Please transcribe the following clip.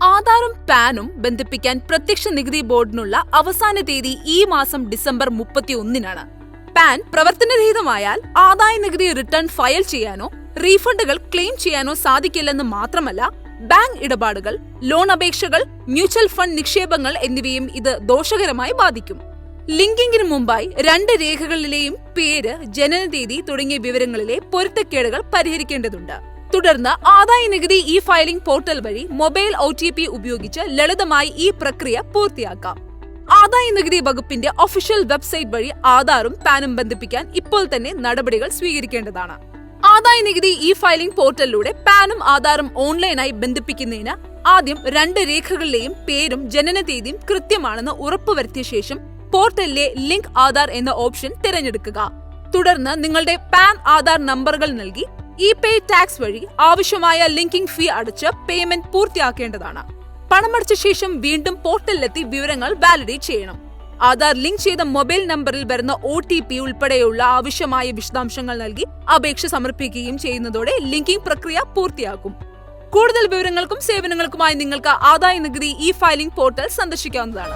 ആധാറും പാനും ബന്ധിപ്പിക്കാൻ പ്രത്യക്ഷ നികുതി ബോർഡിനുള്ള അവസാന തീയതി ഈ മാസം ഡിസംബർ 31-നാണ്. പാൻ പ്രവർത്തനരഹിതമായാൽ ആദായ നികുതി റിട്ടേൺ ഫയൽ ചെയ്യാനോ റീഫണ്ടുകൾ ക്ലെയിം ചെയ്യാനോ സാധിക്കില്ലെന്ന് മാത്രമല്ല, ബാങ്ക് ഇടപാടുകൾ, ലോൺ അപേക്ഷകൾ, മ്യൂച്വൽ ഫണ്ട് നിക്ഷേപങ്ങൾ എന്നിവയും ഇത് ദോഷകരമായി ബാധിക്കും. ലിങ്കിങ്ങിന് മുമ്പായി രണ്ട് രേഖകളിലെയും പേര്, ജനനതീയതി തുടങ്ങിയ വിവരങ്ങളിലെ പൊരുത്തക്കേടുകൾ പരിഹരിക്കേണ്ടതുണ്ട്. തുടർന്ന് ആദായ നികുതി ഇ ഫയലിംഗ് പോർട്ടൽ വഴി മൊബൈൽ OTP ഉപയോഗിച്ച് ലളിതമായി ഈ പ്രക്രിയ പൂർത്തിയാക്കാം. ആദായ നികുതി വകുപ്പിന്റെ ഒഫീഷ്യൽ വെബ്സൈറ്റ് വഴി ആധാറും പാനും ബന്ധിപ്പിക്കാൻ ഇപ്പോൾ തന്നെ നടപടികൾ സ്വീകരിക്കേണ്ടതാണ്. ആദായ നികുതി ഇ ഫയലിംഗ് പോർട്ടലിലൂടെ പാനും ആധാറും ഓൺലൈനായി ബന്ധിപ്പിക്കുന്നതിന് ആദ്യം രണ്ട് രേഖകളിലെയും പേരും ജനനതീയതിയും കൃത്യമാണെന്ന് ഉറപ്പുവരുത്തിയ ശേഷം പോർട്ടലിലെ ലിങ്ക് ആധാർ എന്ന ഓപ്ഷൻ തിരഞ്ഞെടുക്കുക. തുടർന്ന് നിങ്ങളുടെ പാൻ ആധാർ നമ്പറുകൾ നൽകി ഇ-പേ ടാക്സ് വഴി ആവശ്യമായ ലിങ്കിംഗ് ഫീ അടച്ച് പേയ്മെന്റ് പൂർത്തിയാക്കേണ്ടതാണ്. പണമടച്ച ശേഷം വീണ്ടും പോർട്ടലിലെത്തി വിവരങ്ങൾ വാലിഡേറ്റ് ചെയ്യണം. ആധാർ ലിങ്ക് ചെയ്ത മൊബൈൽ നമ്പറിൽ വരുന്ന OTP ഉൾപ്പെടെയുള്ള ആവശ്യമായ വിശദാംശങ്ങൾ നൽകി അപേക്ഷ സമർപ്പിക്കുകയും ചെയ്യുന്നതോടെ ലിങ്കിംഗ് പ്രക്രിയ പൂർത്തിയാക്കും. കൂടുതൽ വിവരങ്ങൾക്കും സേവനങ്ങൾക്കുമായി നിങ്ങൾക്ക് ആദായ നികുതി ഇ ഫയലിംഗ് പോർട്ടൽ സന്ദർശിക്കാവുന്നതാണ്.